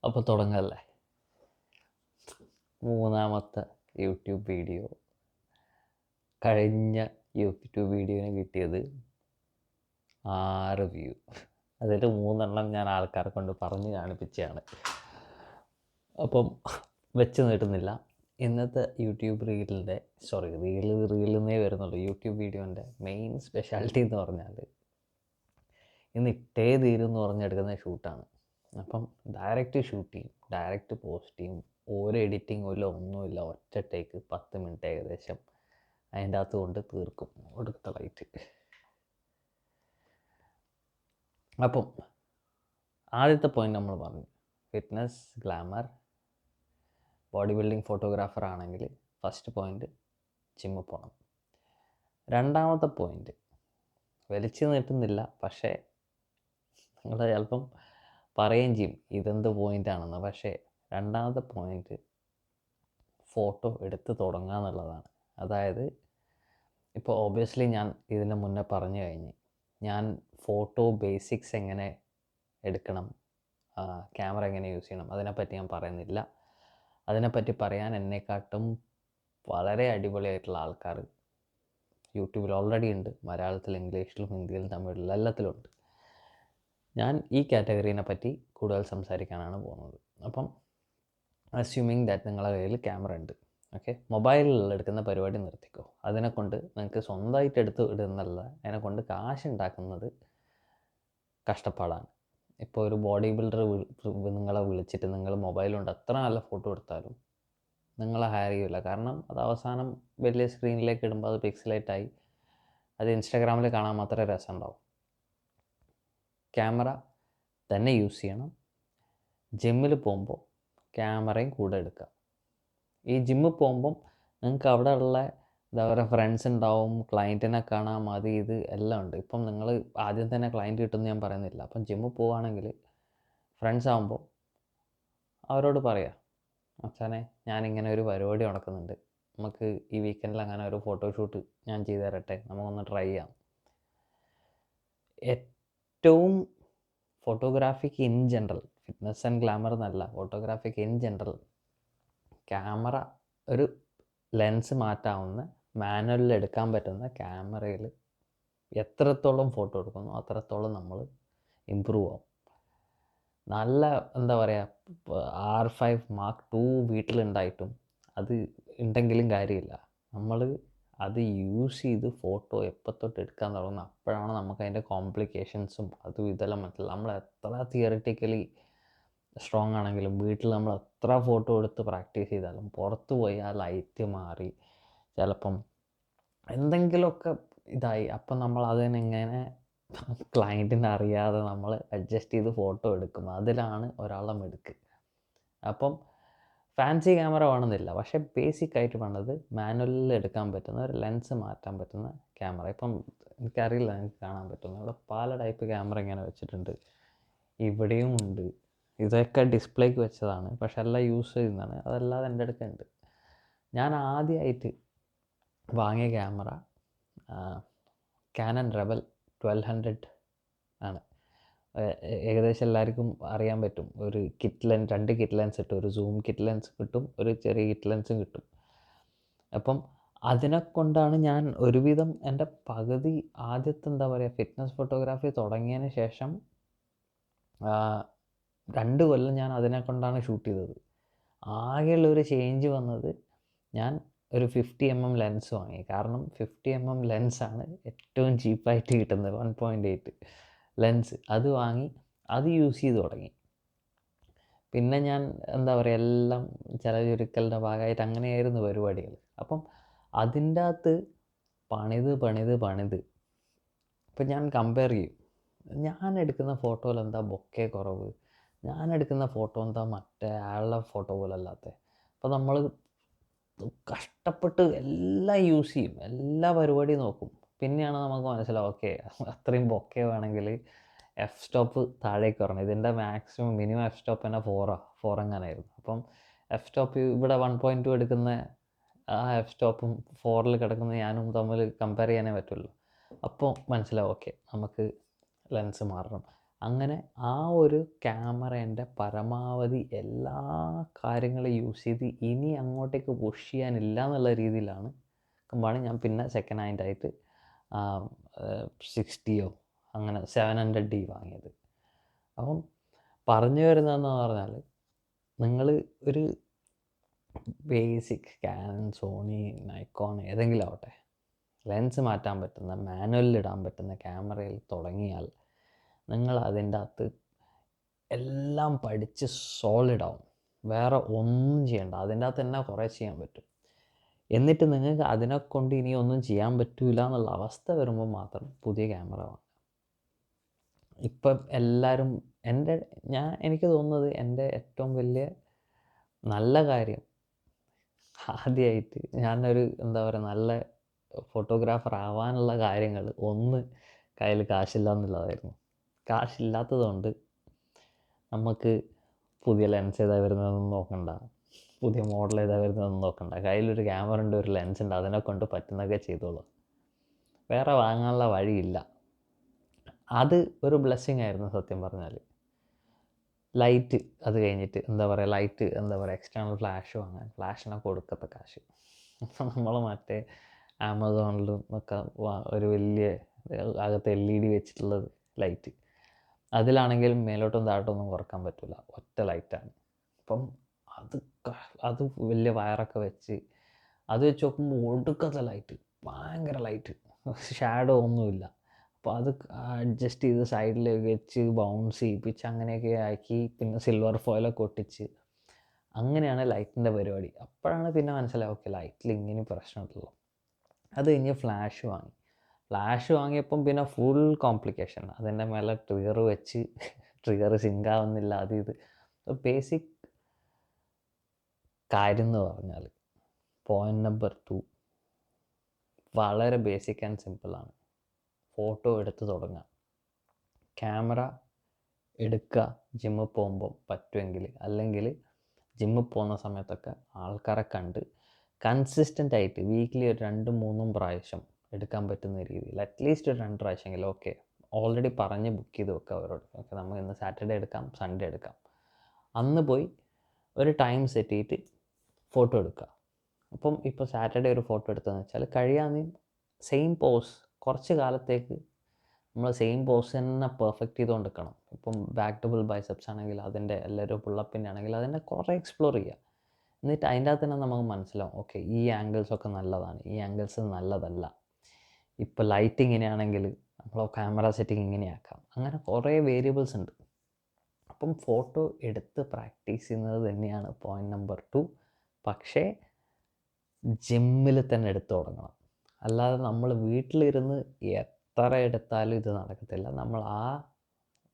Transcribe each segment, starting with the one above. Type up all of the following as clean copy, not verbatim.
അപ്പോൾ തുടങ്ങല്ലേ. മൂന്നാമത്തെ യൂട്യൂബ് വീഡിയോ. കഴിഞ്ഞ യൂട്യൂബ് വീഡിയോന് കിട്ടിയത് 6 വ്യൂ. അതിൽ 3 ഞാൻ ആൾക്കാരെ കൊണ്ട് പറഞ്ഞ് കാണിപ്പിച്ചതാണ്. അപ്പം വെച്ച് നീട്ടുന്നില്ല. ഇന്നത്തെ യൂട്യൂബ് റീലിന്നേ വരുന്നുള്ളൂ. യൂട്യൂബ് വീഡിയോൻ്റെ മെയിൻ സ്പെഷ്യാലിറ്റി എന്ന് പറഞ്ഞാൽ ഇന്ന് ഇട്ടേ തീരും എന്ന് പറഞ്ഞെടുക്കുന്ന ഷൂട്ടാണ്. അപ്പം ഡയറക്റ്റ് ഷൂട്ട് ചെയ്യും, ഡയറക്റ്റ് പോസ്റ്റ് ചെയ്യും. ഒരു എഡിറ്റിംഗ് ഒന്നുമില്ല, ഒറ്റ ടേക്ക് 10 മിനിറ്റ് ഏകദേശം അതിൻ്റെ അകത്ത് കൊണ്ട് തീർക്കും ഒടുക്കലായിട്ട്. അപ്പം ആദ്യത്തെ പോയിന്റ് നമ്മൾ പറഞ്ഞു, fitness, glamour, body building photographer ആണെങ്കിൽ ഫസ്റ്റ് പോയിന്റ് ജിമ്മിൽ പോകണം. രണ്ടാമത്തെ പോയിന്റ് വലിച്ചു നീട്ടുന്നില്ല, പക്ഷേ നിങ്ങൾ ചിലപ്പം പറയുകയും ചെയ്യും ഇതെന്ത് പോയിൻ്റാണെന്ന്. പക്ഷേ രണ്ടാമത്തെ പോയിന്റ് ഫോട്ടോ എടുത്ത് തുടങ്ങുക എന്നുള്ളതാണ്. അതായത് ഇപ്പോൾ ഓബ്വിയസ്ലി ഞാൻ ഇതിന് മുന്നേ പറഞ്ഞു കഴിഞ്ഞ് ഞാൻ ഫോട്ടോ ബേസിക്സ് എങ്ങനെ എടുക്കണം, ക്യാമറ എങ്ങനെ യൂസ് ചെയ്യണം, അതിനെപ്പറ്റി ഞാൻ പറയുന്നില്ല. അതിനെപ്പറ്റി പറയാൻ എന്നെക്കാട്ടും വളരെ അടിപൊളിയായിട്ടുള്ള ആൾക്കാർ യൂട്യൂബിൽ ഓൾറെഡി ഉണ്ട്. മലയാളത്തിൽ, ഇംഗ്ലീഷിലും, ഹിന്ദിയിലും, തമിഴിലും എല്ലാത്തിലും ഉണ്ട്. ഞാൻ ഈ കാറ്റഗറീനെ പറ്റി കൂടുതൽ സംസാരിക്കാനാണ് പോകുന്നത്. അപ്പം അസ്യൂമിങ് ദാറ്റ് നിങ്ങളുടെ കയ്യിൽ ക്യാമറ ഉണ്ട്, ഓക്കെ, മൊബൈലിൽ എടുക്കുന്ന പരിപാടി നിർത്തിക്കോ. അതിനെക്കൊണ്ട് നിങ്ങൾക്ക് സ്വന്തമായിട്ട് എടുത്ത് ഇടുന്നല്ല, അതിനെക്കൊണ്ട് കാശുണ്ടാക്കുന്നത് കഷ്ടപ്പാടാണ്. ഇപ്പോൾ ഒരു ബോഡി ബിൽഡർ നിങ്ങളെ വിളിച്ചിട്ട് നിങ്ങൾ മൊബൈലുകൊണ്ട് എത്ര നല്ല ഫോട്ടോ എടുത്താലും നിങ്ങളെ ഹയർ ചെയ്യില്ല. കാരണം അത് അവസാനം വലിയ സ്ക്രീനിലേക്ക് ഇടുമ്പോൾ അത് പിക്സലേറ്റായി അത് ഇൻസ്റ്റാഗ്രാമിൽ കാണാൻ മാത്രമേ രസമുണ്ടാവും. ക്യാമറ തന്നെ യൂസ് ചെയ്യണം. ജിമ്മിൽ പോകുമ്പോൾ ക്യാമറയും കൂടെ എടുക്കുക. ഈ ജിമ്മിൽ പോകുമ്പം നിങ്ങൾക്ക് അവിടെ ഉള്ള എന്താ പറയുക, ഫ്രണ്ട്സ് ഉണ്ടാവും, ക്ലയൻറ്റിനെ കാണാം, അത് ഇത് എല്ലാം ഉണ്ട്. ഇപ്പം നിങ്ങൾ ആദ്യം തന്നെ ക്ലയൻറ്റ് കിട്ടുമെന്ന് ഞാൻ പറയുന്നില്ല. അപ്പം ജിമ്മിൽ പോവുകയാണെങ്കിൽ ഫ്രണ്ട്സ് ആകുമ്പോൾ അവരോട് പറയാം, അച്ഛനെ ഞാനിങ്ങനെ ഒരു പരിപാടി നടക്കുന്നുണ്ട്, നമുക്ക് ഈ വീക്കെൻഡിൽ അങ്ങനെ ഒരു ഫോട്ടോഷൂട്ട് ഞാൻ ചെയ്തു തരട്ടെ, നമുക്കൊന്ന് ട്രൈ ചെയ്യാം. ഏറ്റവും photographic in general, fitness and glamour എന്നല്ല, ഫോട്ടോഗ്രാഫിക്ക് ഇൻ ജനറൽ ക്യാമറ ഒരു ലെൻസ് മാറ്റാവുന്ന മാനുവലിൽ എടുക്കാൻ പറ്റുന്ന ക്യാമറയിൽ എത്രത്തോളം ഫോട്ടോ എടുക്കുന്നു അത്രത്തോളം നമ്മൾ ഇമ്പ്രൂവ് ആവും. നല്ല എന്താ പറയുക, R5 Mark II വീട്ടിലുണ്ടായിട്ടും അത് ഉണ്ടെങ്കിലും കാര്യമില്ല. നമ്മൾ അത് യൂസ് ചെയ്ത് ഫോട്ടോ എപ്പോൾ തൊട്ട് എടുക്കാൻ തുടങ്ങുന്നു അപ്പോഴാണ് നമുക്ക് അതിൻ്റെ കോംപ്ലിക്കേഷൻസും അതും ഇതെല്ലാം മനസ്സിലാവും. നമ്മൾ എത്ര തിയറിറ്റിക്കലി സ്ട്രോങ് ആണെങ്കിലും വീട്ടിൽ നമ്മൾ എത്ര ഫോട്ടോ എടുത്ത് പ്രാക്ടീസ് ചെയ്താലും പുറത്ത് പോയി ആ ലൈറ്റ് മാറി ചിലപ്പം എന്തെങ്കിലുമൊക്കെ ഇതായി, അപ്പം നമ്മൾ അതിനെങ്ങനെ ക്ലയൻറ്റിനെ അറിയാതെ നമ്മൾ അഡ്ജസ്റ്റ് ചെയ്ത് ഫോട്ടോ എടുക്കും. അതിലാണ് ഒരാളുടെ മിടുക്ക്. അപ്പം ഫാൻസി ക്യാമറ വേണമെന്നില്ല, പക്ഷേ ബേസിക് ആയിട്ട് വേണ്ടത് മാനുവലിൽ എടുക്കാൻ പറ്റുന്ന ഒരു ലെൻസ് മാറ്റാൻ പറ്റുന്ന ക്യാമറ. ഇപ്പം എനിക്കറിയില്ല നിങ്ങൾക്ക് കാണാൻ പറ്റുന്നു, ഇവിടെ പല ടൈപ്പ് ക്യാമറ ഇങ്ങനെ വെച്ചിട്ടുണ്ട്, ഇവിടെയും ഉണ്ട്. ഇതൊക്കെ ഡിസ്പ്ലേക്ക് വെച്ചതാണ്, പക്ഷെ എല്ലാം യൂസ് ചെയ്യുന്നതാണ്. അതല്ലാതെ എൻ്റെ അടുക്കുണ്ട്. ഞാൻ ആദ്യമായിട്ട് വാങ്ങിയ ക്യാമറ കാനൺ റെബൽ 1200 ആണ്. ഏകദേശം എല്ലാവർക്കും അറിയാൻ പറ്റും. ഒരു കിറ്റ് ലെൻസ്, 2 കിറ്റ് ലെൻസ് കിട്ടും, ഒരു സൂം കിറ്റ് ലെൻസ് കിട്ടും, ഒരു ചെറിയ കിറ്റ് ലെൻസും കിട്ടും. അപ്പം അതിനെ കൊണ്ടാണ് ഞാൻ ഒരുവിധം എൻ്റെ പകുതി ആദ്യത്തെ എന്താ പറയുക ഫിറ്റ്നസ് ഫോട്ടോഗ്രാഫി തുടങ്ങിയതിന് ശേഷം 2 കൊല്ലം ഞാൻ അതിനെ കൊണ്ടാണ് ഷൂട്ട് ചെയ്തത്. ആകെയുള്ളൊരു ചേഞ്ച് വന്നത് ഞാൻ ഒരു 50mm ലെൻസ് വാങ്ങി. കാരണം 50mm ലെൻസാണ് ഏറ്റവും ചീപ്പായിട്ട് കിട്ടുന്നത്, 1.8 ലെൻസ്. അത് വാങ്ങി അത് യൂസ് ചെയ്ത് തുടങ്ങി. പിന്നെ ഞാൻ എന്താ പറയുക എല്ലാം ചില ചുരുക്കലിൻ്റെ ഭാഗമായിട്ട് അങ്ങനെയായിരുന്നു പരിപാടികൾ. അപ്പം അതിൻ്റെ അകത്ത് പണിത് ഇപ്പം ഞാൻ കമ്പയർ ചെയ്യും, ഞാൻ എടുക്കുന്ന ഫോട്ടോയിൽ എന്താ ബൊക്കെ കുറവ്, ഞാൻ എടുക്കുന്ന ഫോട്ടോ എന്താ മറ്റേ ആളുടെ ഫോട്ടോ പോലെ അല്ലാത്ത. അപ്പോൾ നമ്മൾ കഷ്ടപ്പെട്ട് എല്ലാം യൂസ് ചെയ്യും, എല്ലാ പരിപാടിയും നോക്കും. പിന്നെയാണ് നമുക്ക് മനസ്സിലാവും ഓക്കെ അത്രയും ബൊക്കെ വേണമെങ്കിൽ എഫ് സ്റ്റോപ്പ് താഴേക്ക് വരണം. ഇതിൻ്റെ മിനിമം എഫ് സ്റ്റോപ്പ് തന്നെ 4 എങ്ങാനായിരുന്നു. അപ്പം എഫ് സ്റ്റോപ്പ് ഇവിടെ 1.2 എടുക്കുന്ന ആ എഫ് സ്റ്റോപ്പും 4 കിടക്കുന്ന ഞാനും തമ്മിൽ കമ്പയർ ചെയ്യാനേ പറ്റുള്ളൂ. അപ്പോൾ മനസ്സിലാവും ഓക്കെ നമുക്ക് ലെൻസ് മാറണം. അങ്ങനെ ആ ഒരു ക്യാമറേൻ്റെ പരമാവധി എല്ലാ കാര്യങ്ങളും യൂസ് ചെയ്ത് ഇനി അങ്ങോട്ടേക്ക് പുഷ് ചെയ്യാനില്ല എന്നുള്ള രീതിയിലാണ് ഞാൻ പിന്നെ സെക്കൻഡ് ഹാൻഡായിട്ട് 60 അങ്ങനെ 700D വാങ്ങിയത്. അപ്പം പറഞ്ഞു വരുന്നതെന്ന് പറഞ്ഞാൽ നിങ്ങൾ ഒരു ബേസിക് കാനൺ, സോണി, നൈക്കോൺ ഏതെങ്കിലും ആവട്ടെ, ലെൻസ് മാറ്റാൻ പറ്റുന്ന, മാനുവലിൽ ഇടാൻ പറ്റുന്ന ക്യാമറയിൽ തുടങ്ങിയാൽ നിങ്ങൾ അതിൻ്റെ അകത്ത് എല്ലാം പഠിച്ച് സോളിഡ് ആവും. വേറെ ഒന്നും ചെയ്യണ്ട, അതിൻ്റെ അകത്ത് തന്നെ കുറേ ചെയ്യാൻ പറ്റും. എന്നിട്ട് നിങ്ങൾക്ക് അതിനെക്കൊണ്ട് ഇനി ഒന്നും ചെയ്യാൻ പറ്റില്ല എന്നുള്ള അവസ്ഥ വരുമ്പോൾ മാത്രം പുതിയ ക്യാമറ വാങ്ങുക. ഇപ്പം എല്ലാവരും എനിക്ക് തോന്നുന്നത് എൻ്റെ ഏറ്റവും വലിയ നല്ല കാര്യം, ആദ്യമായിട്ട് ഞാനൊരു നല്ല ഫോട്ടോഗ്രാഫർ ആവാനുള്ള കാര്യങ്ങൾ ഒന്ന് കയ്യിൽ കാശില്ല എന്നുള്ളതായിരുന്നു. കാശില്ലാത്തത് കൊണ്ട് നമുക്ക് പുതിയ ലെൻസ് ഏതാണ് വരുന്നതെന്ന് നോക്കണ്ട, പുതിയ മോഡൽ ഏതാണ് വരുന്നതെന്ന് നോക്കണ്ട. കയ്യിലൊരു ക്യാമറ ഉണ്ട്, ഒരു ലെൻസ് ഉണ്ട്, അതിനെ കൊണ്ട് പറ്റുന്നതൊക്കെ ചെയ്തോളൂ. വേറെ വാങ്ങാനുള്ള വഴിയില്ല. അത് ഒരു ബ്ലെസ്സിങ് ആയിരുന്നു സത്യം പറഞ്ഞാൽ. ലൈറ്റ് അത് കഴിഞ്ഞിട്ട് ലൈറ്റ് എക്സ്റ്റേണൽ ഫ്ലാഷ് വാങ്ങാൻ ഫ്ലാഷിനൊക്കെ കൊടുക്കത്ത കാശ് നമ്മൾ മറ്റേ ആമസോണിലും ഒക്കെ ഒരു വലിയ അകത്ത് LED വെച്ചിട്ടുള്ളത് ലൈറ്റ്, അതിലാണെങ്കിലും മേലോട്ടും താഴോട്ടൊന്നും കുറക്കാൻ പറ്റില്ല, ഒറ്റ ലൈറ്റാണ്. അപ്പം അത് വലിയ വയറൊക്കെ വെച്ച് അത് വെച്ച് നോക്കുമ്പോൾ ഒടുക്കത്തെ ലൈറ്റ്, ഭയങ്കര ലൈറ്റ്, ഷാഡോ ഒന്നുമില്ല. അപ്പോൾ അത് അഡ്ജസ്റ്റ് ചെയ്ത് സൈഡിലേക്ക് വെച്ച് ബൗൺസ് ചെയ്യിപ്പിച്ച് അങ്ങനെയൊക്കെ ആക്കി പിന്നെ സിൽവർ ഫോയിലൊക്കെ ഒട്ടിച്ച് അങ്ങനെയാണ് ലൈറ്റിൻ്റെ പരിപാടി. അപ്പോഴാണ് പിന്നെ മനസ്സിലായി ഓക്കെ ലൈറ്റിൽ ഇങ്ങനെ പ്രശ്നമുണ്ടല്ലോ. അത് കഴിഞ്ഞ് ഫ്ലാഷ് വാങ്ങിയപ്പം പിന്നെ ഫുൾ കോംപ്ലിക്കേഷൻ. അതിൻ്റെ മേലെ ട്രിഗർ വെച്ച് ട്രിഗർ സിങ്ക് ആവുന്നില്ല, ഇത് ബേസിക് കാര്യം എന്ന് പറഞ്ഞാൽ പോയിൻ്റ് നമ്പർ 2 വളരെ ബേസിക് ആൻഡ് സിമ്പിളാണ്. ഫോട്ടോ എടുത്ത് തുടങ്ങുക, ക്യാമറ എടുക്കുക, ജിമ്മിൽ പോകുമ്പോൾ പറ്റുമെങ്കിൽ, അല്ലെങ്കിൽ ജിമ്മിൽ പോകുന്ന സമയത്തൊക്കെ ആൾക്കാരെ കണ്ട് കൺസിസ്റ്റൻ്റ് ആയിട്ട് വീക്കിലി ഒരു 2-3 പ്രാവശ്യം എടുക്കാൻ പറ്റുന്ന രീതിയിൽ അറ്റ്ലീസ്റ്റ് ഒരു 2 പ്രാവശ്യമെങ്കിലും ഓക്കെ ഓൾറെഡി പറഞ്ഞ് ബുക്ക് ചെയ്ത് വെക്കുക അവരോട്. ഓക്കെ നമുക്ക് ഇന്ന് സാറ്റർഡേ എടുക്കാം, സൺഡേ എടുക്കാം, അന്ന് പോയി ഒരു ടൈം സെറ്റ് ചെയ്തിട്ട് ഫോട്ടോ എടുക്കുക. അപ്പം ഇപ്പോൾ സാറ്റർഡേ ഒരു ഫോട്ടോ എടുത്തതെന്ന് വെച്ചാൽ കഴിയാതെ സെയിം പോസ് കുറച്ച് കാലത്തേക്ക് നമ്മൾ സെയിം പോസ് തന്നെ പെർഫെക്റ്റ് ചെയ്തുകൊണ്ട് നിൽക്കണം. ഇപ്പം ബാക്ക് ഡബിൾ ബൈസെപ്സ് ആണെങ്കിൽ അതിൻ്റെ എല്ലാവരും പുള്ളപ്പിൻ്റെ ആണെങ്കിൽ അതിൻ്റെ കുറേ എക്സ്പ്ലോർ ചെയ്യുക. എന്നിട്ട് അതിൻ്റെ അകത്ത് തന്നെ നമുക്ക് മനസ്സിലാവും ഓക്കെ ഈ ആംഗിൾസൊക്കെ നല്ലതാണ്, ഈ ആംഗിൾസ് നല്ലതല്ല, ഇപ്പോൾ ലൈറ്റ് ഇങ്ങനെയാണെങ്കിൽ നമ്മൾ ക്യാമറ സെറ്റിംഗ് ഇങ്ങനെയാക്കാം. അങ്ങനെ കുറേ വേരിയബിൾസ് ഉണ്ട്. അപ്പം ഫോട്ടോ എടുത്ത് പ്രാക്ടീസ് ചെയ്യുന്നത് തന്നെയാണ് പോയിൻ്റ് നമ്പർ 2. പക്ഷേ ജിമ്മിൽ തന്നെ എടുത്തു തുടങ്ങണം. അല്ലാതെ നമ്മൾ വീട്ടിലിരുന്ന് എത്ര എടുത്താലും ഇത് നടക്കത്തില്ല. നമ്മൾ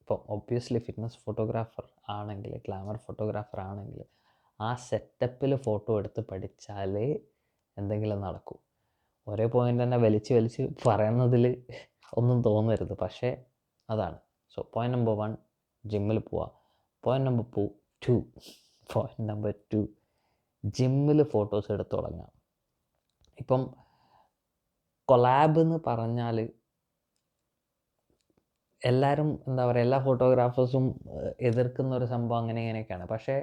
ഇപ്പോൾ ഒബ്വിയസ്ലി ഫിറ്റ്നസ് ഫോട്ടോഗ്രാഫർ ആണെങ്കിൽ, ഗ്ലാമർ ഫോട്ടോഗ്രാഫർ ആണെങ്കിൽ ആ സെറ്റപ്പിൽ ഫോട്ടോ എടുത്ത് പഠിച്ചാലേ എന്തെങ്കിലും നടക്കൂ. ഒരേ പോയിൻ്റ് തന്നെ വലിച്ച് പറയുന്നതിൽ ഒന്നും തോന്നരുത്, പക്ഷേ അതാണ്. സോ പോയിൻ്റ് നമ്പർ 1 ജിമ്മിൽ പോവുക. പോയിൻ്റ് നമ്പർ 2 ജിമ്മിൽ ഫോട്ടോസ് എടുത്ത് തുടങ്ങാം. ഇപ്പം കൊളാബ് എന്ന് പറഞ്ഞാൽ എല്ലാവരും എല്ലാ ഫോട്ടോഗ്രാഫേഴ്സും എതിർക്കുന്ന ഒരു സംഭവം ഇങ്ങനെയൊക്കെയാണ്. പക്ഷേ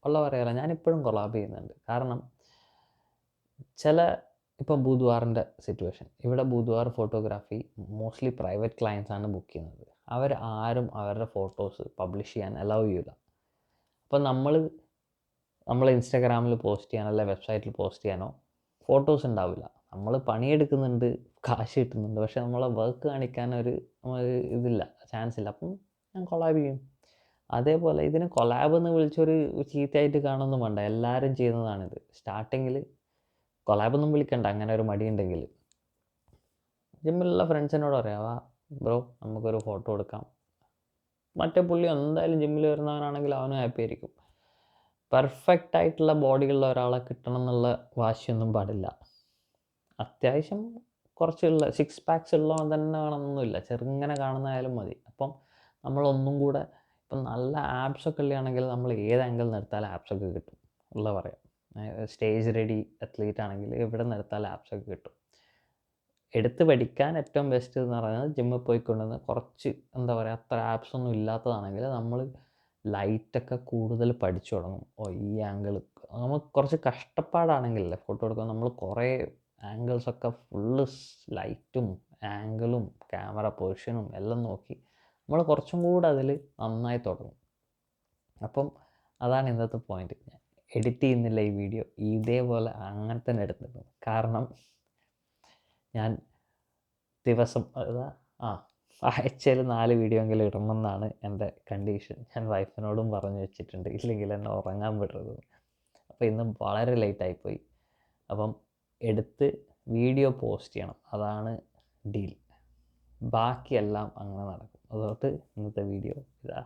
പറയാല്ല, ഞാനിപ്പോഴും കൊളാബ് ചെയ്യുന്നുണ്ട്. കാരണം ഇപ്പം ബൂദ്വാറിൻ്റെ സിറ്റുവേഷൻ, ഇവിടെ ബൂദ്വാർ ഫോട്ടോഗ്രാഫി മോസ്റ്റ്ലി പ്രൈവറ്റ് ക്ലയൻസാണ് ബുക്ക് ചെയ്യുന്നത്. ആരും അവരുടെ ഫോട്ടോസ് പബ്ലിഷ് ചെയ്യാൻ അലൗ ചെയ്യില്ല. അപ്പം നമ്മൾ ഇൻസ്റ്റാഗ്രാമിൽ പോസ്റ്റ് ചെയ്യാനോ അല്ല വെബ്സൈറ്റിൽ പോസ്റ്റ് ചെയ്യാനോ ഫോട്ടോസ് ഉണ്ടാവില്ല. നമ്മൾ പണിയെടുക്കുന്നുണ്ട്, കാശ് കിട്ടുന്നുണ്ട്, പക്ഷെ നമ്മളെ വർക്ക് കാണിക്കാനൊരു ഇതില്ല, ചാൻസ് ഇല്ല. അപ്പം ഞാൻ കൊളാബ് ചെയ്യും. അതേപോലെ ഇതിന് കൊളാബ് എന്ന് വിളിച്ചൊരു ചീത്തയായിട്ട് കാണുന്നു വേണ്ട, എല്ലാവരും ചെയ്യുന്നതാണിത്. സ്റ്റാർട്ടിങ്ങിൽ കൊളാബൊന്നും വിളിക്കണ്ട, അങ്ങനെ ഒരു മടിയുണ്ടെങ്കിൽ ജിമ്മിലുള്ള ഫ്രണ്ട്സിനോട് പറയാം, വാ ബ്രോ നമുക്കൊരു ഫോട്ടോ എടുക്കാം. മറ്റേ പുള്ളി എന്തായാലും ജിമ്മിൽ വരുന്നവനാണെങ്കിൽ അവനും ഹാപ്പി ആയിരിക്കും. പെർഫെക്റ്റ് ആയിട്ടുള്ള ബോഡിയുള്ള ഒരാളെ കിട്ടണം എന്നുള്ള വാശിയൊന്നും പാടില്ല. അത്യാവശ്യം കുറച്ചുള്ള 6 പാക്സ് ഉള്ളവൻ തന്നെ വേണമെന്നൊന്നുമില്ല, ചെറുങ്ങനെ കാണുന്നതായാലും മതി. അപ്പം നമ്മളൊന്നും കൂടെ ഇപ്പം നല്ല ആപ്സൊക്കെ ഉള്ളതാണെങ്കിൽ നമ്മൾ ഏത് ആംഗിളിൽ നിന്ന് എടുത്താലും ആപ്സൊക്കെ കിട്ടും പറയാം. സ്റ്റേജ് റെഡി അത്ലീറ്റ് ആണെങ്കിൽ എവിടെ നിന്ന് എടുത്താലും ആപ്സൊക്കെ കിട്ടും. എടുത്ത് പഠിക്കാൻ ഏറ്റവും ബെസ്റ്റ് എന്ന് പറയുന്നത് ജിമ്മിൽ പോയിക്കൊണ്ടുവന്ന് കുറച്ച് എന്താ പറയുക അത്ര ആപ്സ് ഒന്നും ഇല്ലാത്തതാണെങ്കിൽ നമ്മൾ ലൈറ്റൊക്കെ കൂടുതൽ പഠിച്ചു തുടങ്ങും. ഈ ആംഗിൾ നമുക്ക് കുറച്ച് കഷ്ടപ്പാടാണെങ്കിലല്ലേ ഫോട്ടോ എടുക്കാൻ നമ്മൾ കുറേ ആംഗിൾസൊക്കെ ഫുള്ള് ലൈറ്റും ആംഗിളും ക്യാമറ പൊസിഷനും എല്ലാം നോക്കി നമ്മൾ കുറച്ചും കൂടെ അതിൽ നന്നായി തുടങ്ങും. അപ്പം അതാണ് ഇന്നത്തെ പോയിന്റ്. ഞാൻ എഡിറ്റ് ചെയ്യുന്നില്ല ഈ വീഡിയോ, ഇതേപോലെ അങ്ങനെ തന്നെ എടുത്തിട്ടുണ്ട്. കാരണം ഞാൻ ദിവസം ആഴ്ചയിൽ 4 വീഡിയോ എങ്കിലും ഇടണമെന്നാണ് എൻ്റെ കണ്ടീഷൻ. ഞാൻ വൈഫിനോടും പറഞ്ഞു വെച്ചിട്ടുണ്ട്, ഇല്ലെങ്കിൽ എന്നെ ഉറങ്ങാൻ വിടരുത്. അപ്പോൾ ഇന്ന് വളരെ ലേറ്റായിപ്പോയി. അപ്പം എടുത്ത് വീഡിയോ പോസ്റ്റ് ചെയ്യണം, അതാണ് ഡീൽ. ബാക്കിയെല്ലാം അങ്ങനെ നടക്കും. അതുകൊണ്ട് ഇന്നത്തെ വീഡിയോ ഇതാ.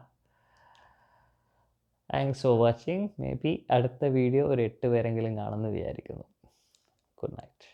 Thanks for watching. May be അടുത്ത വീഡിയോ ഒരു 8 പേരെങ്കിലും കാണുമെന്ന് വിചാരിക്കുന്നു. Good night.